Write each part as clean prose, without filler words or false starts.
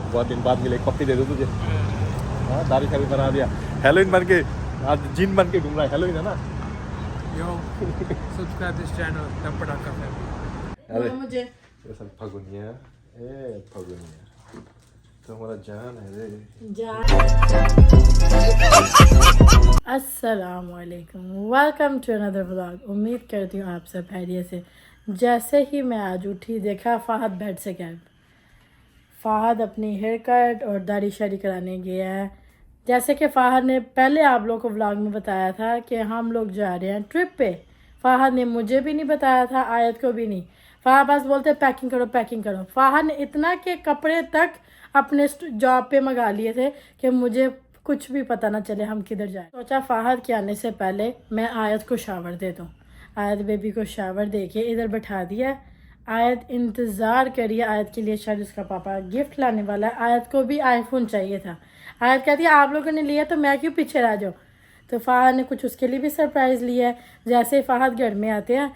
बहुत दिन बाद मिले, पप्पी दे दो तुझे। हाँ दाढ़ी शाड़ी बना दिया, हेलोइन बन के आज जिन बन के घूम रहा है, हेलोइन है ना। Yo, subscribe this channel, The Padaka Family. अरे मुझे ये सब फगुनिया, ए फगुनिया तो हमारा जान है रे। अस्सलामुअलैकुम, वेलकम टू अनदर व्लॉग। उम्मीद करती हूँ आप सब खैरियत से। जैसे ही मैं आज उठी देखा फ़ाहद बेड से गायब। फ़ाहद अपनी हेयर कट और दाढ़ी शाड़ी कराने गया है। जैसे कि फ़ाहद ने पहले आप लोगों को व्लॉग में बताया था कि हम लोग जा रहे हैं ट्रिप पे। फ़ाहद ने मुझे भी नहीं बताया था, आयत को भी नहीं। फ़ाहद बस बोलते पैकिंग करो पैकिंग करो। फ़ाहद ने इतना के कपड़े तक अपने जॉब पे मंगा लिए थे कि मुझे कुछ भी पता ना चले हम किधर जाए। सोचा फ़ाहद के आने से पहले मैं आयत को शावर दे दूँ। आयत बेबी को शावर दे के इधर बैठा दिया। आयत इंतज़ार करिए, आयत के लिए शायद उसका पापा गिफ्ट लाने वाला है। आयत को भी आईफोन चाहिए था। आयत कहती है आप लोगों ने लिया तो मैं क्यों पीछे रह जाऊँ। तो फ़ाहद ने कुछ उसके लिए भी सरप्राइज़ लिया है। जैसे ही फ़ाहद घर में आते हैं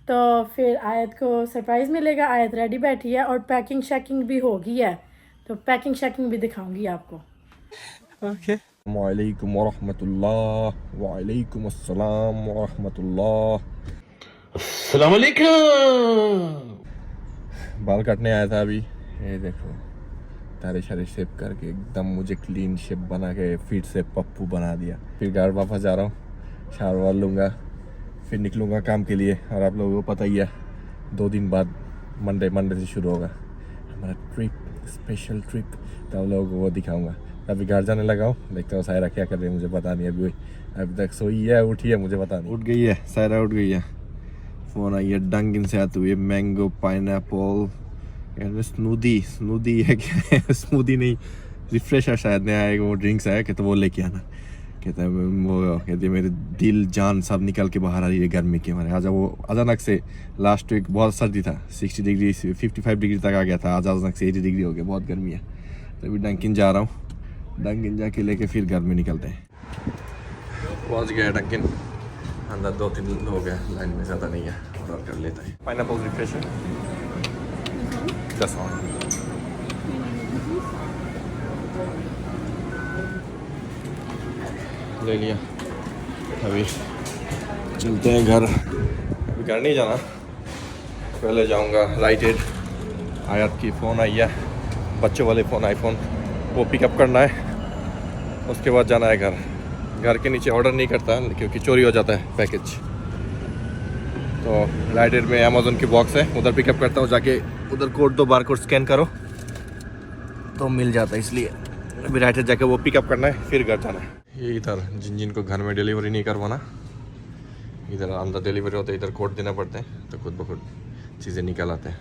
तो फिर आयत को सरप्राइज़ मिलेगा। आयत रेडी बैठी है और पैकिंग शैकिंग भी हो गई है, तो पैकिंग शैकिंग भी दिखाऊंगी आपको। ओके। वालेकुम वरहमतुल्लाह, वालेकुम अस्सलाम वरहमतुल्लाह। अस्सलाम वालेकुम। बाल काटने आया था अभी, ये देखो तारे शारे शेप करके एकदम मुझे क्लीन शेप बना के फिर से पप्पू बना दिया। फिर घर वापस जा रहा हूँ, शावर लूँगा, फिर निकलूँगा काम के लिए। और आप लोगों को पता ही है 2 दिन बाद मंडे से शुरू होगा हमारा ट्रिप, स्पेशल ट्रिप। तो आप लोगों को वो दिखाऊँगा। अभी घर जाने लगा हूँ, देखता हूँ सायरा क्या कर रही है मुझे पता नहीं। अभी तक सोई है उठी है मुझे पता नहीं। उठ गई है सायरा, उठ गई है। फ़ोन आई है डंकिन से आते हुए, मैंगो पाइनएप्पल स्मूदी है क्या है? स्मूदी नहीं, रिफ्रेशर शायद नया आएगा, वो ड्रिंक्स आया। कहते वो लेके आना। कहता है वो, कहते मेरे दिल जान सब निकल के बाहर आ रही है गर्मी के मारे। आज वो अचानक से लास्ट वीक बहुत सर्दी था, 60 डिग्री 55 डिग्री तक आ गया था। आज अचानक से 80 डिग्री हो गया, बहुत गर्मी है। तो अभी डंकिन जा रहा हूँ, डंकिन जाके लेके फिर घर में निकलते हैं। पहुँच गया डंकिन, अंदर 2-3 हो गया, लाइन में ज़्यादा नहीं है, ऑर्डर कर लेता है। पाइनएप्पल रिफ्रेशर 10 ले लिया। अभी चलते हैं घर। अभी घर नहीं जाना, पहले जाऊंगा राइटेड। आयत की फ़ोन आई है, बच्चों वाले फ़ोन आईफोन, वो पिकअप करना है। उसके बाद जाना है घर। घर के नीचे ऑर्डर नहीं करता क्योंकि चोरी हो जाता है पैकेज। तो राइटेड में अमेज़न की बॉक्स है, उधर पिकअप करता हूँ। जाके उधर कोड दो, बार कोड स्कैन करो तो मिल जाता है। इसलिए अभी राइटेड जाके वो पिकअप करना है, फिर घर जाना है। ये इधर जिनको घर में डिलीवरी नहीं करवाना, इधर अंदर डिलीवरी होता है, इधर कोड देना पड़ता है, तो खुद ब खुद चीज़ें निकल आते हैं।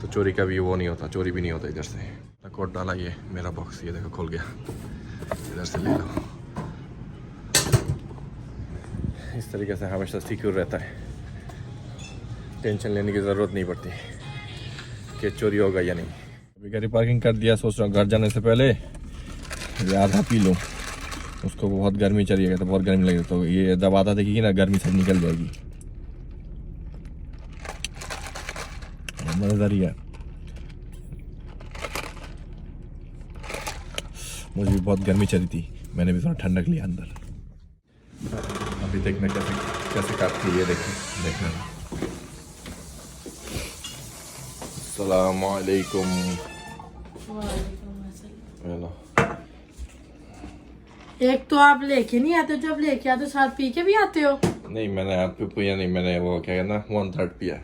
तो चोरी का भी वो नहीं होता, चोरी भी नहीं होता इधर से। तो कोड डाला, ये मेरा बॉक्स, ये देखो खुल गया, इधर से ले लो। इस तरीके से हमेशा सिक्योर रहता है, टेंशन लेने की ज़रूरत नहीं पड़ती कि चोरी होगा या नहीं। अभी गाड़ी पार्किंग कर दिया, सोच रहा हूँ घर जाने से पहले ये आधा पी लूँ। उसको बहुत गर्मी चाहिए, तो बहुत गर्मी लगेगी, तो ये जब आधा देखेगी ना गर्मी सब निकल जाएगी। मज़ेदार ही है, मुझे भी बहुत गर्मी चली थी, मैंने भी थोड़ा ठंडक लिया अंदर। अभी देखना कैसे काटती है, ये देखना। अस्सलाम वालेकुम। हेलो। एक तो आप लेके नहीं आते, जब लेके आते साथ पी के भी आते हो। नहीं मैंने आपको पिया नहीं, मैंने वो क्या कहना 1/3 पिया।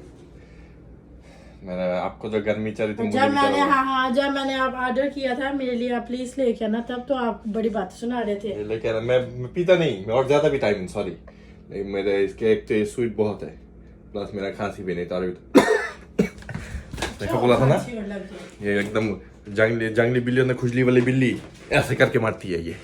मैंने आपको जो गर्मी चल रही थी मुझे जब भी मैंने चला। हाँ जब मैंने आप ऑर्डर किया था मेरे लिए, आप प्लीज लेके आना, तब तो आप बड़ी बात सुना रहे थे। लेकिन मैं पीता नहीं, मैं और ज्यादा पीता हूँ, सॉरी। मेरे इसके एक तो स्वीट बहुत है, प्लस मेरा खांसी भी नहीं था। देखो बोला था ना, ये एकदम जंगली बिल्लियों ने खुजली वाली बिल्ली ऐसे करके मारती है ये।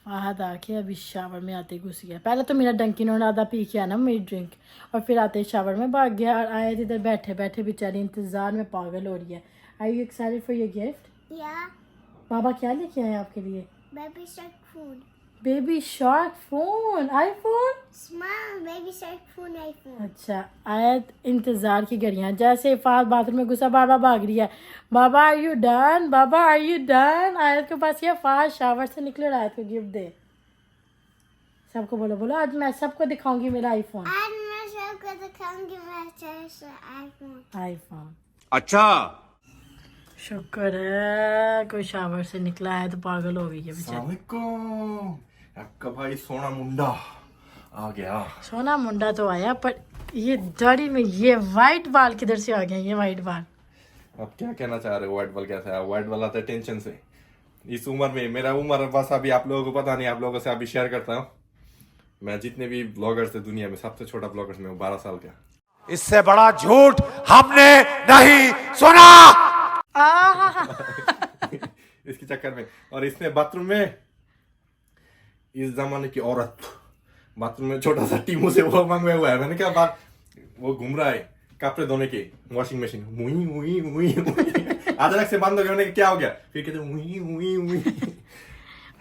फ़ाहद आके अभी शावर में आते घुस गया। पहले तो मेरा डंकिन और आधा पी के आना मेरी ड्रिंक, और फिर आते शावर में भाग गया। और आए इधर बैठे बैठे बेचारी इंतजार में पागल हो रही है। Are you excited for your gift? Yeah, बाबा क्या लेके आए आपके लिए? baby shark food. Baby shark phone, iPhone. Smile, baby shark phone iPhone. अच्छा, आयत इंतजार की घड़ियां। जैसे फाद बाथरूम में घुसा बार बार भाग रही है, बाबा आर यू डन, बाबा आर यू डन। आयत के पास ये फाद शावर से निकले और आयत को गिफ्ट दे। सबको बोलो बोलो, आज मैं सबको दिखाऊंगी मेरा आईफोन। आज मैं सबको दिखाऊंगी मेरा अच्छा iPhone. आईफोन। अच्छा शुक्र है कोई शावर से निकला है, तो पागल हो गई है बेचारी। वालेकुम, आपका भाई सोना मुंडा आ गया। सोना मुंडा तो आया, पर ये दाढ़ी में ये वाइट बाल किधर से आ गए? ये वाइट बाल आप क्या कहना चाह रहे हो? व्हाइट बाल कैसा है? व्हाइट बाल आता है टेंशन से। इस उम्र में, मेरा उम्र बस अभी आप लोगों को पता नहीं, आप लोगों से अभी शेयर करता हूँ। मैं जितने भी ब्लॉगर्स थे दुनिया में, सबसे छोटा ब्लॉगर्स में हूँ, 12 साल का। इससे बड़ा झूठ हमने नहीं सुना। इसके चक्कर में, और इसने बाथरूम में, इस जमाने की औरत बाथरूम में छोटा सा टीमू से वो मंगवाया हुआ है। मैंने कहा बात, वो घूम रहा है कपड़े धोने के वॉशिंग मशीन, मुई मुई मुई मुई। अचानक से बंद हो गया। मैंने कहा क्या हो गया? फिर कहते मुई मुई मुई।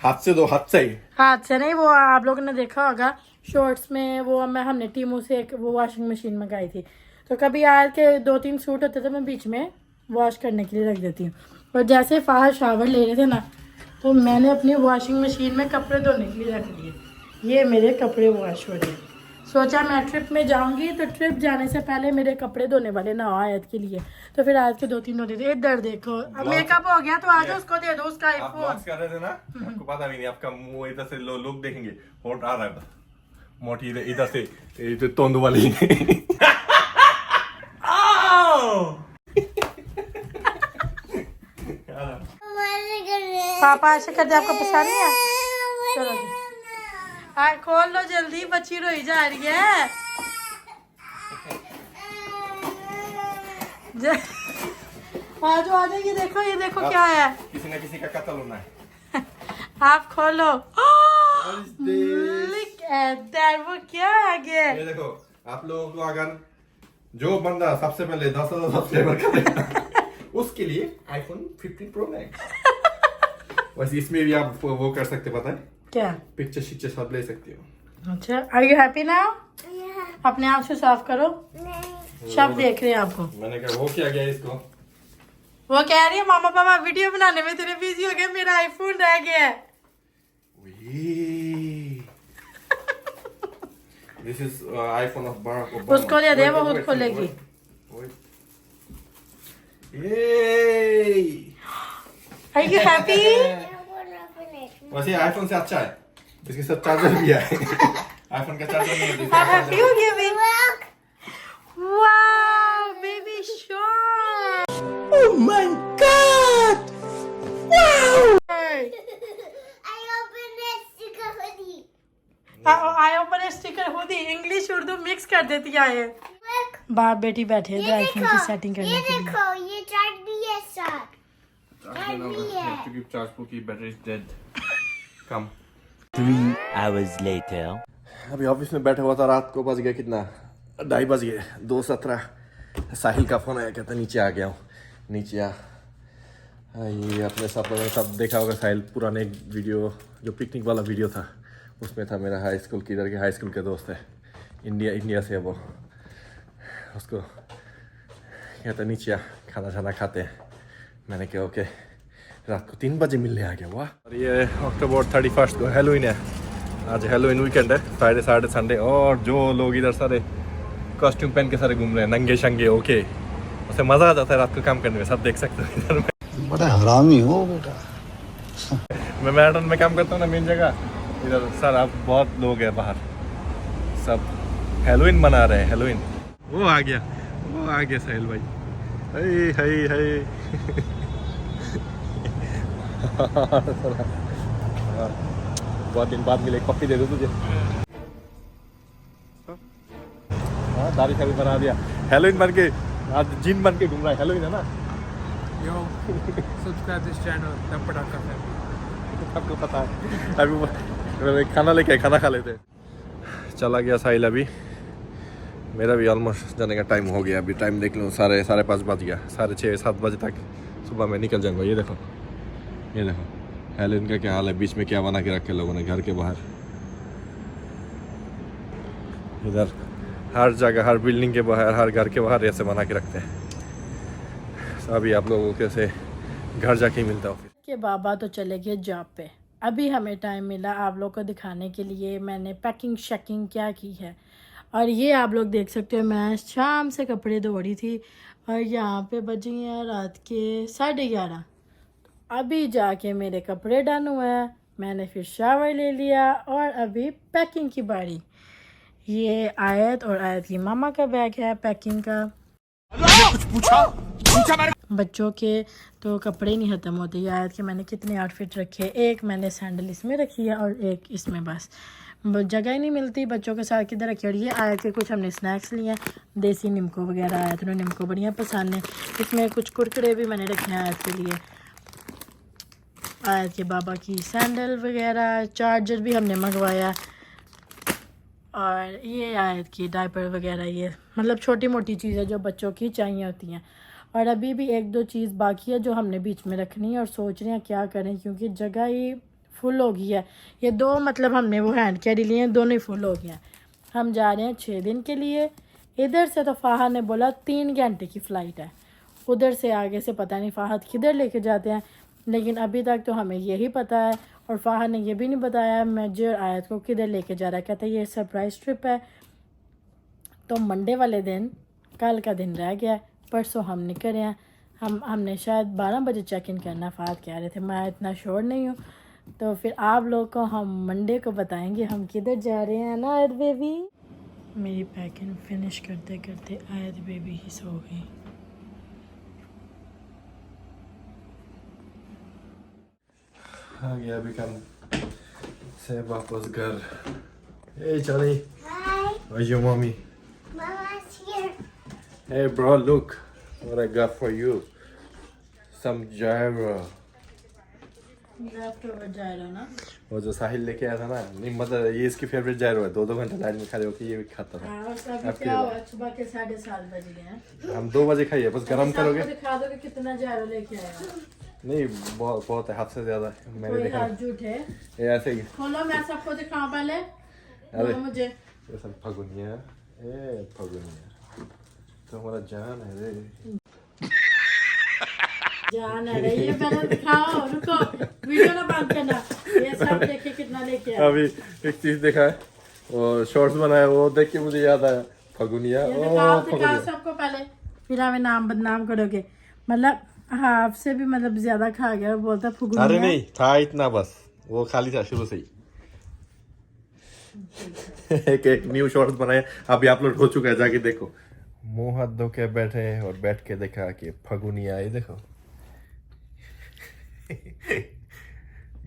हाथ से दो, हाथ से ही। हाथ से नहीं, वो आप लोगों ने देखा होगा शॉर्ट्स में, वो हमने टीमू से एक वो वॉशिंग मशीन मंगाई थी। तो कभी यार के 2-3 सूट होते थे, मैं बीच में वॉश करने के लिए रख देती हूँ। और जैसे फाहर शावर ले रहे थे ना, तो मैंने अपनी वॉशिंग मशीन में कपड़े धोने के लिए रख दिए। ये मेरे कपड़े वॉश हो रहे हैं। सोचा मैं ट्रिप में जाऊंगी, तो ट्रिप जाने से पहले मेरे कपड़े धोने वाले ना हो आयत के लिए। तो फिर आयत के 2-3 धोते थे। इधर देखो, अब मेकअप हो गया तो आज उसको दे दो उसका आप आईफोन। व्लॉग्स कर रहे थे ना, आपको पता भी नहीं, आपका मुंह इधर से लोग देखेंगे, होंठ आ रहा है बस। मोटी इधर से, इधर तोंदू वाली। पापा ऐसे करते आपको पसंद नहीं है? चलो जी, हाँ खोल लो जल्दी, बच्ची रोई जा रही है। आज आ जाइए, देखो ये देखो क्या है। किसी ना किसी का कत्ल होना है। आप खोलो। Look at that, वो क्या आ गया? ये देखो, आप लोगों को अगर जो बंदा सबसे पहले 10,000 सब्सक्राइबर करेगा, उसके लिए आईफोन 15 प्रो मैक्स। वैसे इसमें भी आप वो कर सकते, पता है क्या? पिक्चर शिक्चर सब ले सकती हो। अच्छा, are you happy now? Yeah. अपने आप से साफ करो, नहीं. सब देख रहे हैं आपको। मैंने कहा वो क्या गया इसको। वो कह रही है मामा पापा वीडियो बनाने में तेरे बिजी हो गए, मेरा आईफोन रह गया है। This is iPhone of Barack Obama. उसको दे दे, वो Wait, खुद wait, खोलेगी। wait. Yay! Are you happy? I wanna open it. वैसे आईफोन से अच्छा है, इसके साथ चार्जर भी है। आईफोन का चार्जर नहीं है। आप हैप्पी हो गए भी? Look. Wow baby shark. I opened it sticker hoodie. I open A sticker होती, इंग्लिश उर्दू मिक्स कर देती है। Look. बाप बेटी बैठे ये हैं आईफोन की सेटिंग देखो, करने ये के लिए। देखो, ये चार्ट भी है साथ. चार्ज की battery is dead. Come. 3 hours later. अभी ऑफिस में बैठा हुआ था, रात को बज गया कितना, 2:30 बज गए, 2:17। साहिल का फोन आया, कहता नीचे आ गया हूँ, नीचे आ। ये अपने सब लोगों ने सब देखा होगा, साहिल पुराने एक वीडियो जो पिकनिक वाला वीडियो था, उसमें था मेरा हाई स्कूल, किधर के हाई स्कूल के दोस्त है, इंडिया से है वो। उसको कहता नीचे आ, खाना छाना खाते हैं। मैंने कहा ओके। रात को 3 बजे मिलने आ गया। वाह। और ये अक्टूबर 31 को हेलोइन है, आज हेलोइन वीकेंड है, फ्राइडे सैटरडे संडे। और जो लोग इधर सारे कॉस्ट्यूम पहन के सारे घूम रहे हैं, नंगे शंगे ओके, उससे मज़ा आ जाता है रात को काम करने में। सब देख सकते हो इधर में। बड़ा हरामी हो बेटा। मैं मैडन में काम करता हूँ ना, मेन जगह इधर सर, अब बहुत लोग हैं बाहर, सब हेलोइन मना रहे हैं। हेलोइन वो आ गया साहिल भाई। हाय हाय हाय। बहुत दिन बाद मिले, कॉफी दे दो तुझे। हाँ, दाढ़ी शादी बना दिया, हेलोइन बन के, आज जिन बन के घूम रहा है। हेलोइन है ना। Yo, subscribe this channel, The Padaka Family. आपको पता है। अभी खाना लेके आए, खाना खा लेते हैं। चला गया साहिल। अभी मेरा भी ऑलमोस्ट जाने का टाइम हो गया। अभी टाइम देख लूँ, 5:30 बज गया। 6:30-7 बजे तक सुबह में निकल जाऊँगा। ये देखो हेलेन का क्या हाल है, बीच में क्या बना के रखे लोगों ने घर के बाहर। इधर हर जगह, हर बिल्डिंग के बाहर, हर घर के बाहर ऐसे बना के रखते हैं। अभी आप लोगों के से घर जाके ही मिलता हूँ फिर। के बाबा तो चले गए जॉब पे। अभी हमें टाइम मिला आप लोग को दिखाने के लिए मैंने पैकिंग शैकिंग क्या की है। और ये आप लोग देख सकते हो, मैं शाम से कपड़े धो रही थी और यहाँ पे बज गए हैं रात के 11:30। अभी जाके मेरे कपड़े डन हुए हैं, मैंने फिर शावर ले लिया और अभी पैकिंग की बारी। ये आयत और आयत की मामा का बैग है पैकिंग का। बच्चों के तो कपड़े नहीं ख़त्म होते। ये आयत के मैंने कितने आउटफिट रखे, एक मैंने सैंडल इसमें रखी है और एक इसमें, बस जगह ही नहीं मिलती बच्चों के साथ किधर रखी। और ये आयत के कुछ हमने स्नैक्स लिए हैं, देसी निम्को वगैरह, आयत ने निम्को बढ़िया पसंद है। इसमें कुछ कुरकुरे भी मैंने रखे हैं आयत के लिए। आयत के बाबा की सैंडल वगैरह, चार्जर भी हमने मंगवाया। और ये आयत की डायपर वगैरह, ये मतलब छोटी मोटी चीज़ें जो बच्चों की चाहिए होती हैं। और अभी भी 1-2 चीज़ बाकी है जो हमने बीच में रखनी है और सोच रहे हैं क्या करें क्योंकि जगह ही फुल हो गई है। ये 2 मतलब हमने वो हैंड कैरी लिए हैं, दोनों ही फुल हो गए हैं। हम जा रहे हैं 6 दिन के लिए। इधर से तो फ़ाहद ने बोला 3 घंटे की फ़्लाइट है, उधर से आगे से पता नहीं फ़ाहद किधर लेके जाते हैं, लेकिन अभी तक तो हमें यही पता है। और फ़ाहद ने ये भी नहीं बताया मेजर आयत को किधर लेके जा रहा है। कहता है ये सरप्राइज़ ट्रिप है। तो मंडे वाले दिन, कल का दिन रह गया, परसों हम निकल रहे हैं। हमने शायद 12 बजे चेक इन करना, फ़ाहद कह रहे थे, मैं इतना श्योर नहीं हूँ। तो फिर आप लोग को हम मंडे को बताएंगे हम किधर जा रहे हैं ना आयत बेबी। मेरी पैकिंग फिनिश करते करते आयत बेबी ही सो गई। आ गया अभी काम से वापस घर। Hey Johnny, Hi, where's your mommy? Mama's here. Hey bro, look what I got for you. Some gyro. Leftover gyro ना, वो जो साहिल लेके आया था ना, नहीं मतलब ये इसकी फेवरेट जायरो है। 2-2 घंटे लाइन में खड़े होके ये भी खाता था। और अभी क्या हुआ, सुबह के 7:30 बज गए हैं। हम 2 बजे खाइए, बस गरम करोगे। दिखा दो कि कितना जायरो लेके आया। नहीं बहुत बहुत है, हद से ज्यादा मैंने कोई देखा। हाथ झूठ है, ये ऐसे ही खोलो मैं सबको दिखाऊं पहले। अरे दो मुझे ये सब फगुनिया, ए फगुनिया तो हमारा जान है रे। जान है रे, ये पहले दिखाओ, रुको वीडियो ना बंद करना। ये सब देखिए कितना लेके आया। अभी एक चीज देखा है, वो शॉर्ट्स बनाया, वो देख के मुझे याद आया फगुनिया। ये ओ दिखाओ फगुनिया सबको पहले, फिर हमें नाम बदनाम करोगे। मतलब हाफ से भी मतलब ज्यादा खा गया और बोलता फुगुनिया। अरे नहीं था इतना, बस वो खाली था शुरू से ही। एक न्यू शॉर्ट्स बनाए, अभी अपलोड हो चुका है, जाके देखो। मुंह हाथ धो के बैठे और बैठ के देखा कि फगुनिया, ये देखो।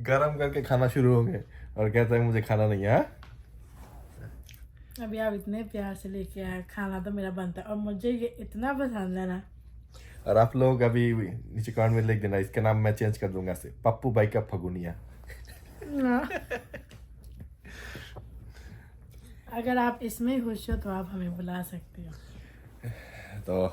गरम करके खाना शुरू हो गए और कहता है मुझे खाना नहीं है। अभी आप इतने प्यार से लेके आए, खाना तो मेरा बनता है और मुझे ये इतना पसंद है ना। और आप लोग अभी नीचे कमेंट में लिख देना, इसका नाम मैं चेंज कर दूंगा से पप्पू भाई का फगुनिया। अगर आप इसमें खुश हो तो आप हमें बुला सकते हो। तो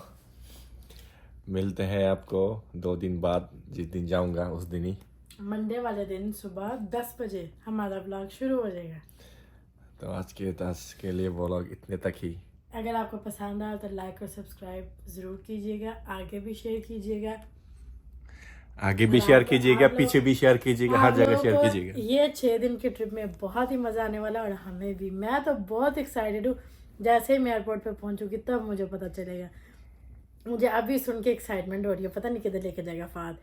मिलते हैं आपको 2 दिन बाद, जिस दिन जाऊंगा उस दिन ही। मंडे वाले दिन सुबह 10 बजे हमारा ब्लॉग शुरू हो जाएगा। तो आज के लिए व्लॉग इतने तक ही। अगर आपको पसंद आया तो लाइक और सब्सक्राइब ज़रूर कीजिएगा, आगे भी शेयर कीजिएगा। आगे भी शेयर कीजिएगा, पीछे भी शेयर कीजिएगा, हर जगह शेयर कीजिएगा। ये 6 दिन की ट्रिप में बहुत ही मज़ा आने वाला है और हमें भी। मैं तो बहुत एक्साइटेड हूँ। जैसे ही मैं एयरपोर्ट पे पहुँचूँगी तब मुझे पता चलेगा। मुझे अभी सुन के एक्साइटमेंट हो रही है, पता नहीं किधर लेके जाएगा फ़ाद।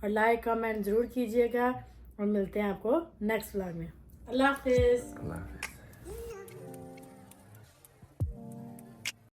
और लाइक कमेंट ज़रूर कीजिएगा और मिलते हैं आपको नेक्स्ट व्लॉग में। अल्लाह हाफिज़।